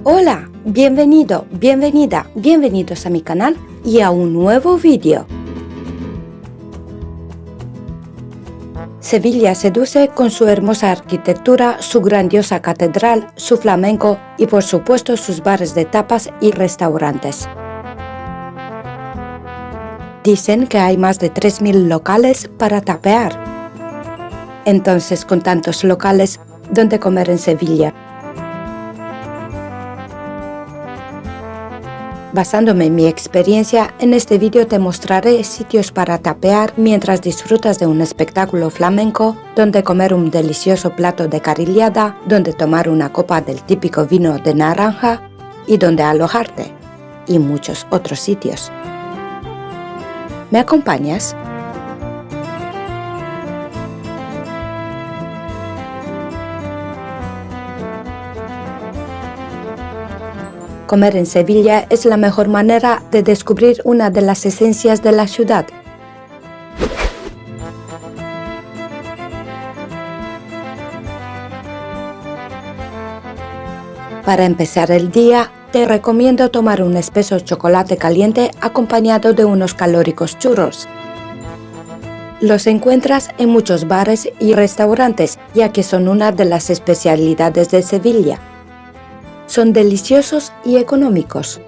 Hola, bienvenido, bienvenida, bienvenidos a mi canal y a un nuevo vídeo. Sevilla seduce con su hermosa arquitectura, su grandiosa catedral, su flamenco y por supuesto sus bares de tapas y restaurantes. Dicen que hay más de 3.000 locales para tapear. Entonces, con tantos locales, ¿dónde comer en Sevilla? Basándome en mi experiencia, en este vídeo te mostraré sitios para tapear mientras disfrutas de un espectáculo flamenco, donde comer un delicioso plato de carillada, donde tomar una copa del típico vino de naranja y donde alojarte, y muchos otros sitios. ¿Me acompañas? Comer en Sevilla es la mejor manera de descubrir una de las esencias de la ciudad. Para empezar el día, te recomiendo tomar un espeso chocolate caliente acompañado de unos calóricos churros. Los encuentras en muchos bares y restaurantes, ya que son una de las especialidades de Sevilla. Son deliciosos y económicos.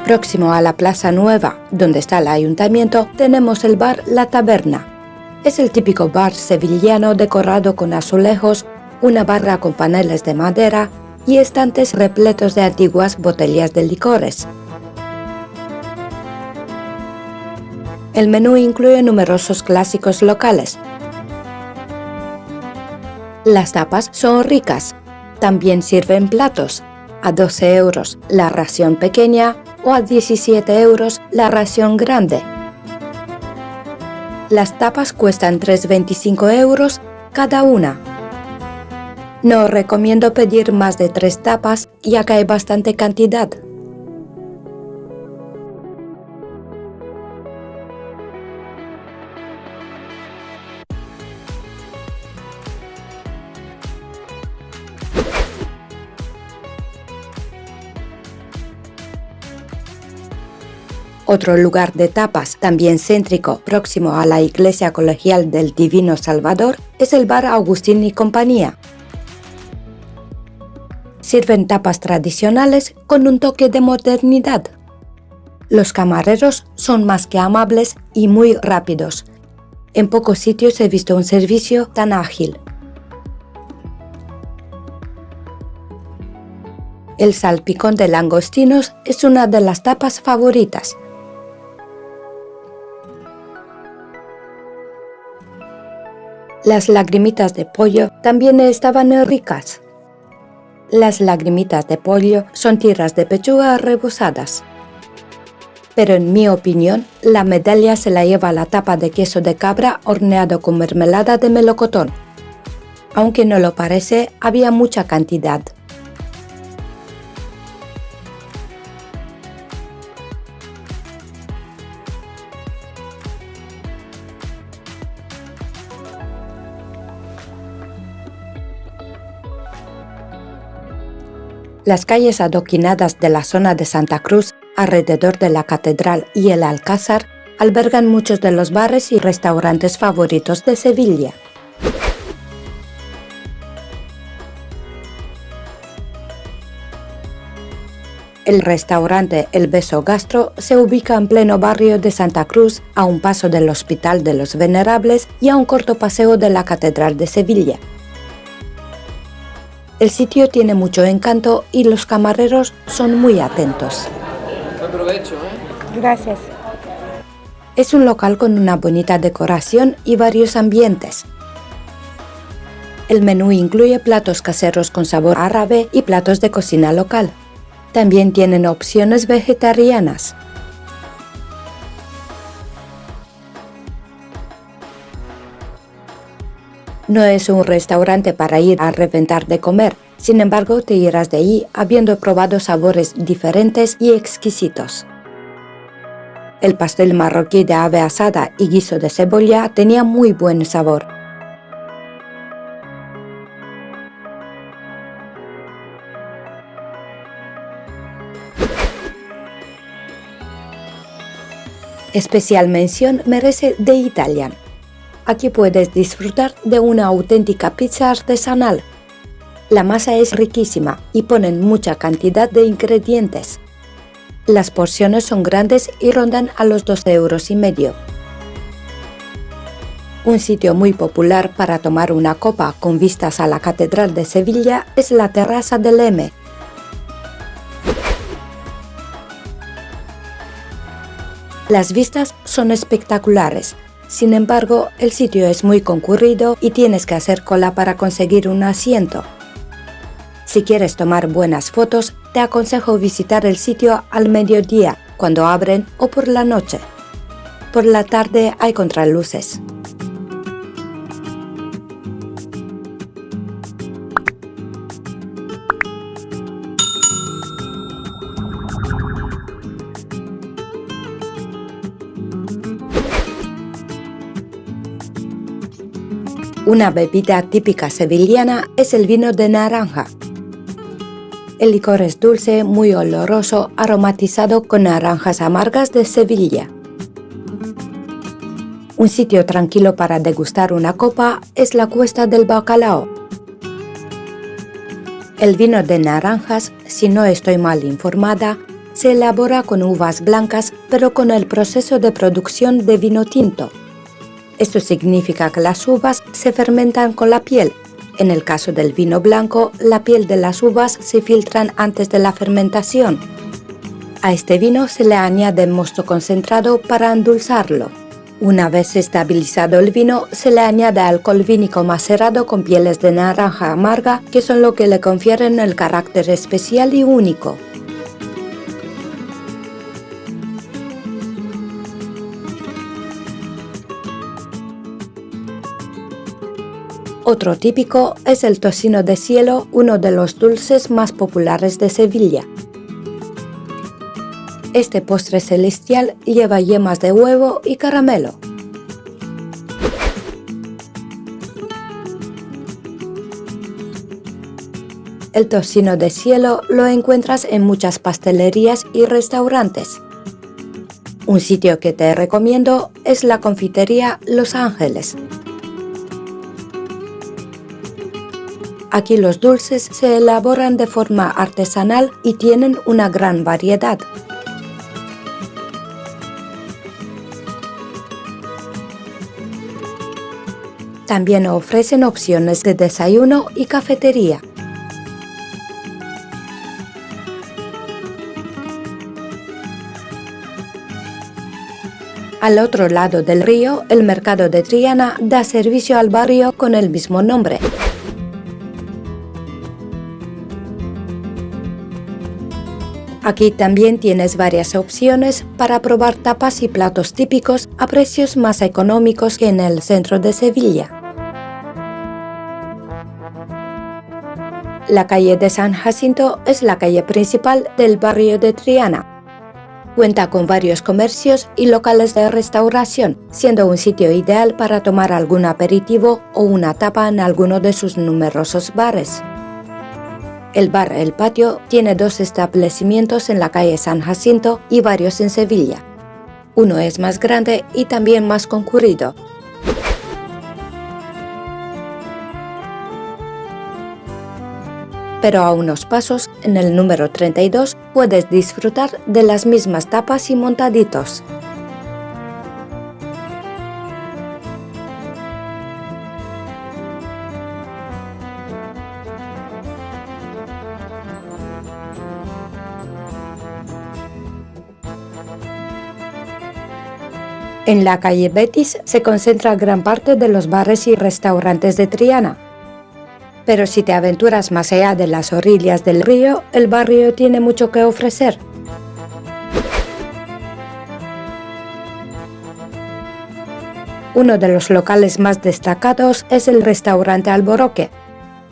Próximo a la Plaza Nueva, donde está el ayuntamiento, tenemos el bar La Taberna. Es el típico bar sevillano decorado con azulejos, una barra con paneles de madera y estantes repletos de antiguas botellas de licores. El menú incluye numerosos clásicos locales. Las tapas son ricas. También sirven platos. A 12 euros la ración pequeña o a 17 euros la ración grande. Las tapas cuestan 3,25 euros cada una. No recomiendo pedir más de 3 tapas, ya que hay bastante cantidad. Otro lugar de tapas, también céntrico, próximo a la Iglesia Colegial del Divino Salvador, es el bar Agustín y Compañía. Sirven tapas tradicionales con un toque de modernidad. Los camareros son más que amables y muy rápidos. En pocos sitios he visto un servicio tan ágil. El salpicón de langostinos es una de las tapas favoritas. Las lagrimitas de pollo también estaban ricas. Las lagrimitas de pollo son tiras de pechuga rebozadas. Pero en mi opinión, la medalla se la lleva la tapa de queso de cabra horneado con mermelada de melocotón. Aunque no lo parece, había mucha cantidad. Las calles adoquinadas de la zona de Santa Cruz, alrededor de la Catedral y el Alcázar, albergan muchos de los bares y restaurantes favoritos de Sevilla. El restaurante El Beso Gastro se ubica en pleno barrio de Santa Cruz, a un paso del Hospital de los Venerables y a un corto paseo de la Catedral de Sevilla. El sitio tiene mucho encanto y los camareros son muy atentos. Buen provecho, ¿eh? Gracias. Es un local con una bonita decoración y varios ambientes. El menú incluye platos caseros con sabor árabe y platos de cocina local. También tienen opciones vegetarianas. No es un restaurante para ir a reventar de comer, sin embargo te irás de ahí habiendo probado sabores diferentes y exquisitos. El pastel marroquí de ave asada y guiso de cebolla tenía muy buen sabor. Especial mención merece The Italian. Aquí puedes disfrutar de una auténtica pizza artesanal. La masa es riquísima y ponen mucha cantidad de ingredientes. Las porciones son grandes y rondan a los 2,5 €. Un sitio muy popular para tomar una copa con vistas a la Catedral de Sevilla es la Terraza del M. Las vistas son espectaculares. Sin embargo, el sitio es muy concurrido y tienes que hacer cola para conseguir un asiento. Si quieres tomar buenas fotos, te aconsejo visitar el sitio al mediodía, cuando abren, o por la noche. Por la tarde hay contraluces. Una bebida típica sevillana es el vino de naranja. El licor es dulce, muy oloroso, aromatizado con naranjas amargas de Sevilla. Un sitio tranquilo para degustar una copa es la Cuesta del Bacalao. El vino de naranjas, si no estoy mal informada, se elabora con uvas blancas, pero con el proceso de producción de vino tinto. Esto significa que las uvas se fermentan con la piel. En el caso del vino blanco, la piel de las uvas se filtran antes de la fermentación. A este vino se le añade mosto concentrado para endulzarlo. Una vez estabilizado el vino, se le añade alcohol vínico macerado con pieles de naranja amarga, que son lo que le confieren el carácter especial y único. Otro típico es el tocino de cielo, uno de los dulces más populares de Sevilla. Este postre celestial lleva yemas de huevo y caramelo. El tocino de cielo lo encuentras en muchas pastelerías y restaurantes. Un sitio que te recomiendo es la confitería Los Ángeles. Aquí los dulces se elaboran de forma artesanal y tienen una gran variedad. También ofrecen opciones de desayuno y cafetería. Al otro lado del río, el mercado de Triana da servicio al barrio con el mismo nombre. Aquí también tienes varias opciones para probar tapas y platos típicos a precios más económicos que en el centro de Sevilla. La calle de San Jacinto es la calle principal del barrio de Triana. Cuenta con varios comercios y locales de restauración, siendo un sitio ideal para tomar algún aperitivo o una tapa en alguno de sus numerosos bares. El bar El Patio tiene 2 establecimientos en la calle San Jacinto y varios en Sevilla. Uno es más grande y también más concurrido. Pero a unos pasos, en el número 32, puedes disfrutar de las mismas tapas y montaditos. En la calle Betis se concentra gran parte de los bares y restaurantes de Triana. Pero si te aventuras más allá de las orillas del río, el barrio tiene mucho que ofrecer. Uno de los locales más destacados es el restaurante Alboroque.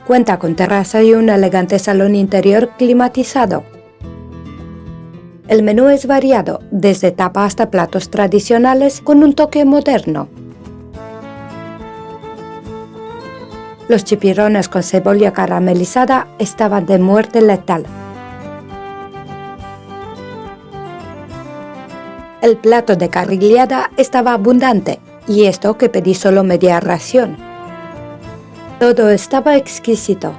Cuenta con terraza y un elegante salón interior climatizado. El menú es variado, desde tapa hasta platos tradicionales con un toque moderno. Los chipirones con cebolla caramelizada estaban de muerte letal. El plato de carrillada estaba abundante, y esto que pedí solo media ración. Todo estaba exquisito.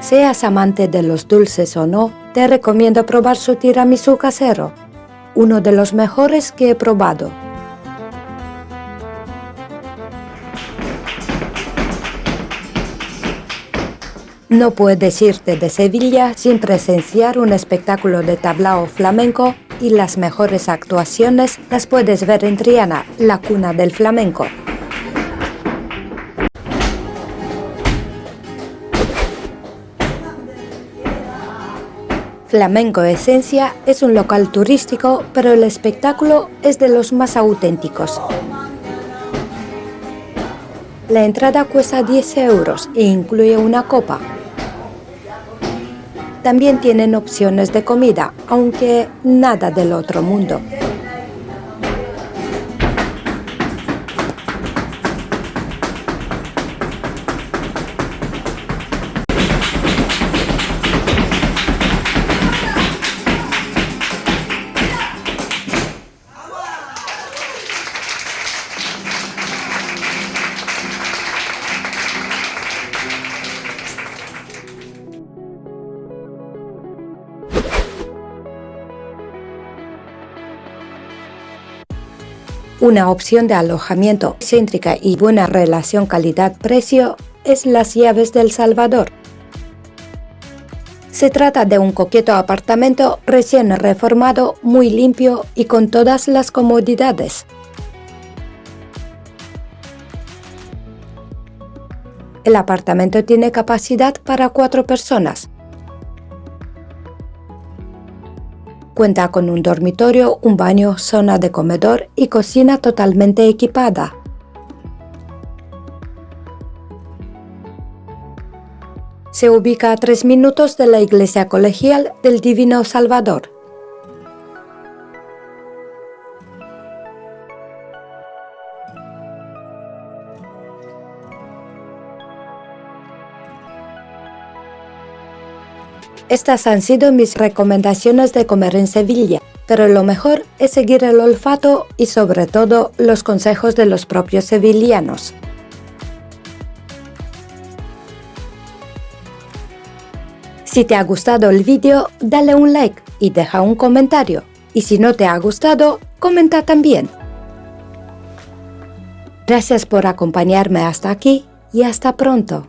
Seas amante de los dulces o no, te recomiendo probar su tiramisú casero, uno de los mejores que he probado. No puedes irte de Sevilla sin presenciar un espectáculo de tablao flamenco y las mejores actuaciones las puedes ver en Triana, la cuna del flamenco. Flamenco Esencia es un local turístico, pero el espectáculo es de los más auténticos. La entrada cuesta 10 € e incluye una copa. También tienen opciones de comida, aunque nada del otro mundo. Una opción de alojamiento céntrica y buena relación calidad-precio es Las Llaves del Salvador. Se trata de un coqueto apartamento recién reformado, muy limpio y con todas las comodidades. El apartamento tiene capacidad para 4 personas. Cuenta con un dormitorio, un baño, zona de comedor y cocina totalmente equipada. Se ubica a 3 minutos de la iglesia colegial del Divino Salvador. Estas han sido mis recomendaciones de comer en Sevilla, pero lo mejor es seguir el olfato y sobre todo los consejos de los propios sevillanos. Si te ha gustado el vídeo, dale un like y deja un comentario. Y si no te ha gustado, comenta también. Gracias por acompañarme hasta aquí y hasta pronto.